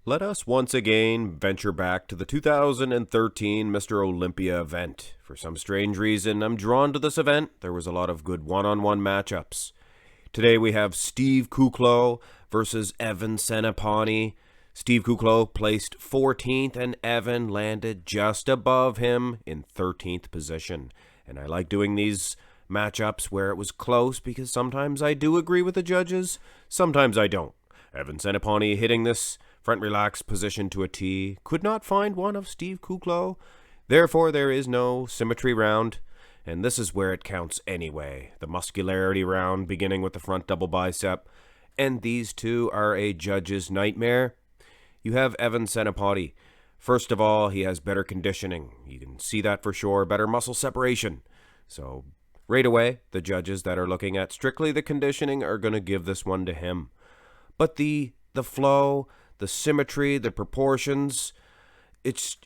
Let us once again venture back to the 2013 Mr. Olympia event. For some strange reason, I'm drawn to this event. There was a lot of good one-on-one matchups. Today we have Steve Kuclo versus Evan Centopani. Steve Kuclo placed 14th and Evan landed just above him in 13th position. And I like doing these matchups where it was close because sometimes I do agree with the judges, sometimes I don't. Evan Centopani hitting this front relaxed position to a T. Could not find one of Steve Kuclo. Therefore, there is no symmetry round. And this is where it counts anyway. The muscularity round beginning with the front double bicep. And these two are a judge's nightmare. You have Evan Centopani. First of all, he has better conditioning. You can see that for sure. Better muscle separation. So right away, the judges that are looking at strictly the conditioning are going to give this one to him. But the flow, the symmetry, the proportions, it's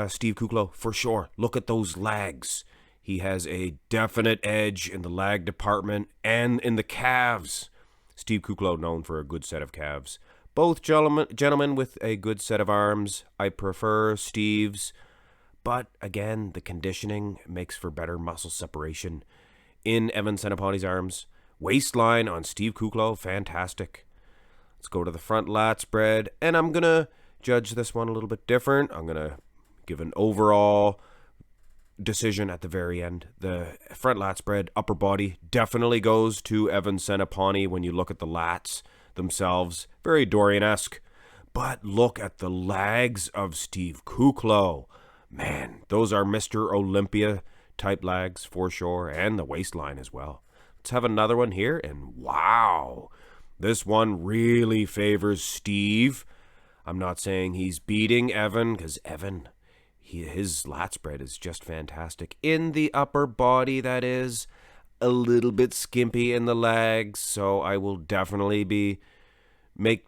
Steve Kuclo for sure. Look at those legs. He has a definite edge in the lag department and in the calves. Steve Kuclo known for a good set of calves. Both gentlemen with a good set of arms. I prefer Steve's. But again, the conditioning makes for better muscle separation in Evan Centopani's arms. Waistline on Steve Kuclo, fantastic. Let's go to the front lat spread, and I'm going to judge this one a little bit different. I'm going to give an overall decision at the very end. The front lat spread, upper body, definitely goes to Evan Centopani when you look at the lats themselves. Very Dorian-esque. But look at the legs of Steve Kuclo. Man, those are Mr. Olympia type legs for sure, and the waistline as well. Let's have another one here, and wow. This one really favors Steve. I'm not saying he's beating Evan, because Evan, his lat spread is just fantastic. In the upper body, that is, a little bit skimpy in the legs, so I will definitely be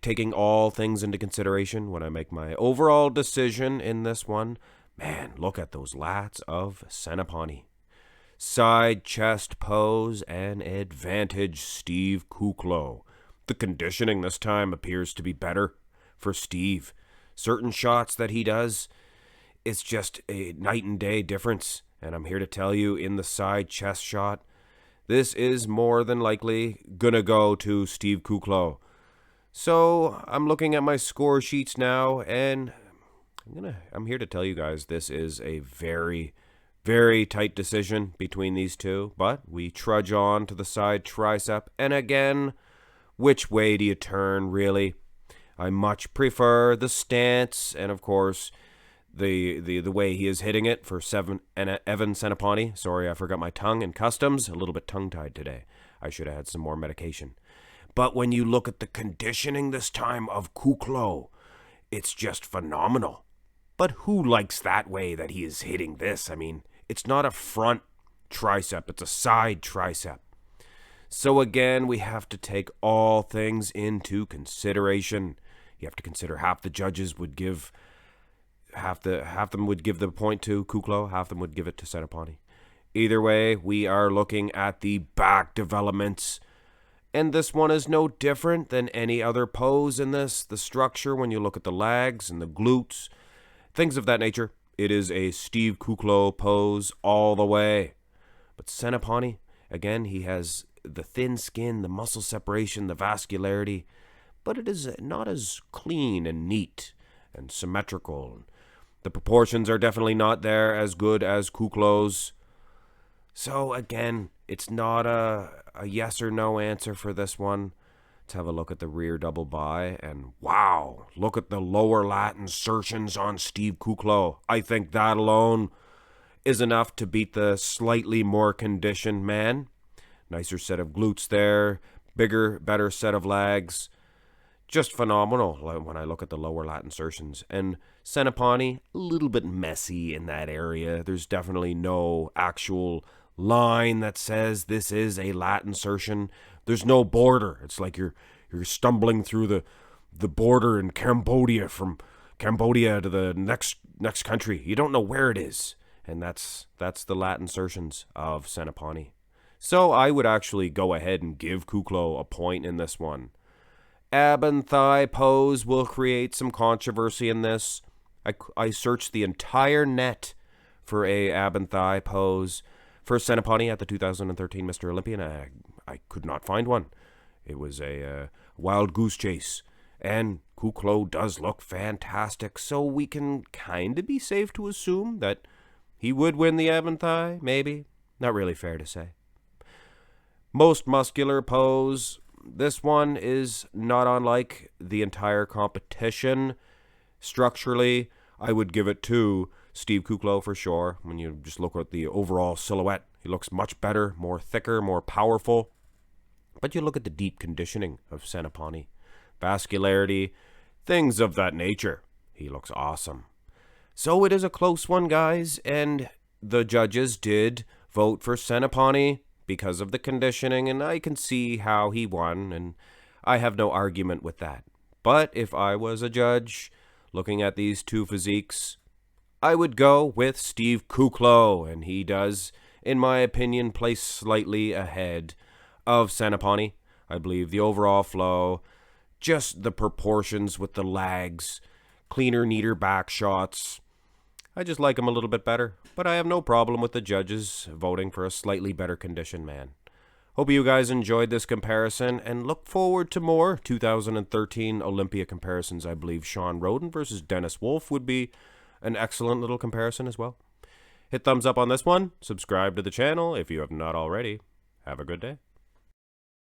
taking all things into consideration when I make my overall decision in this one. Man, look at those lats of Centopani. Side chest pose and advantage Steve Kuclo. The conditioning this time appears to be better for Steve. Certain shots that he does, it's just a night and day difference. And I'm here to tell you, in the side chest shot, this is more than likely gonna go to Steve Kuclo. So I'm looking at my score sheets now, and I'm here to tell you guys this is a very, very tight decision between these two. But we trudge on to the side tricep, and again, which way do you turn, really? I much prefer the stance, and of course, the way he is hitting it for Evan Centopani. Sorry, I forgot my tongue in customs. A little bit tongue-tied today. I should have had some more medication. But when you look at the conditioning this time of Kuclo, it's just phenomenal. But who likes that way that he is hitting this? I mean, it's not a front tricep, it's a side tricep. So again, we have to take all things into consideration. You have to consider half the judges would give, half them would give the point to Kuclo, half them would give it to Centopani. Either way, we are looking at the back developments. And this one is no different than any other pose in this. The structure, when you look at the legs and the glutes, things of that nature, it is a Steve Kuclo pose all the way. But Centopani, again, he has the thin skin, the muscle separation, the vascularity, but it is not as clean and neat and symmetrical. The proportions are definitely not there as good as Kuclo's. So again, it's not a yes or no answer for this one. Let's have a look at the rear double bi, and wow, look at the lower lat insertions on Steve Kuclo. I think that alone is enough to beat the slightly more conditioned man. Nicer set of glutes there, bigger, better set of legs. Just phenomenal when I look at the lower lat insertions. And Centopani, a little bit messy in that area. There's definitely no actual line that says this is a lat insertion. There's no border. It's like you're stumbling through the border in Cambodia, from Cambodia to the next country. You don't know where it is. And that's the lat insertions of Centopani. So I would actually go ahead and give Kuclo a point in this one. ab and thigh pose will create some controversy in this. I searched the entire net for a ab and thigh pose for Centopani at the 2013 Mr.Olympia, and I could not find one. It was a wild goose chase, and Kuclo does look fantastic, so we can kind of be safe to assume that he would win the ab and thigh, maybe. Not really fair to say. Most muscular pose. This one is not unlike the entire competition. Structurally, I would give it to Steve Kuclo for sure. When you just look at the overall silhouette, he looks much better, more thicker, more powerful. But you look at the deep conditioning of Centopani, vascularity, things of that nature. He looks awesome. So it is a close one, guys, and the judges did vote for Centopani because of the conditioning, and I can see how he won, and I have no argument with that. But if I was a judge looking at these two physiques, I would go with Steve Kuclo, and he does, in my opinion, place slightly ahead of Centopani. I believe the overall flow, just the proportions with the legs, cleaner, neater back shots. I just like him a little bit better, but I have no problem with the judges voting for a slightly better conditioned man. Hope you guys enjoyed this comparison, and look forward to more 2013 Olympia comparisons. I believe Sean Roden versus Dennis Wolf would be an excellent little comparison as well. Hit thumbs up on this one, subscribe to the channel if you have not already. Have a good day.